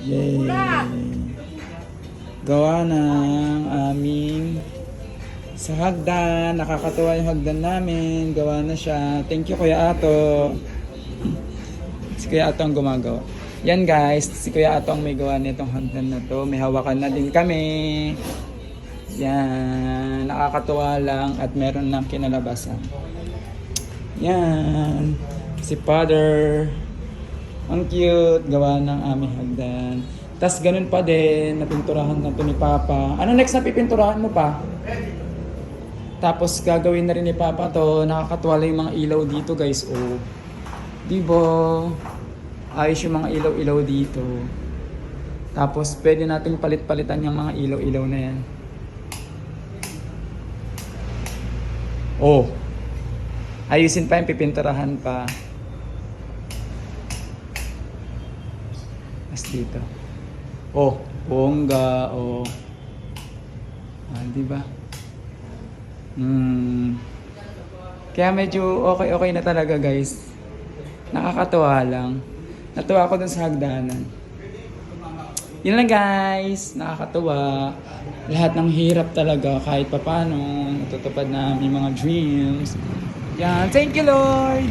Yay! Gawa ng aming sa hagdan. Nakakatuwa yung hagdan namin. Gawa na siya. Thank you Kuya Ato. Si Kuya Ato ang gumagawa. Yan guys, si Kuya Ato ang may gawa nitong hagdan na to. May hawakan na din kami. Yan. Nakakatuwa lang at meron ng kinalabasan. Yan. Si Father. Ang cute. Gawa ng aming hagdan. Tapos ganun pa din, napinturahan na to ni Papa. Ano next na pipinturahan mo pa? Tapos gagawin na rin ni Papa to. Nakakatuwa lang yung mga ilaw dito guys. Oh. Diba? Ayos yung mga ilaw-ilaw dito. Tapos pwede natin palit-palitan yung mga ilaw-ilaw na yan. Oh. Ayusin pa yung pipinturahan pa. Mas dito. Oh, bongga, oh. Di ba? Kaya medyo okay na talaga, guys. Nakakatuwa lang. Natuwa ako dun sa hagdanan. Yun lang, guys. Nakakatuwa. Lahat ng hirap talaga, kahit papano, natutupad na aming mga dreams. Yan. Thank you, Lord!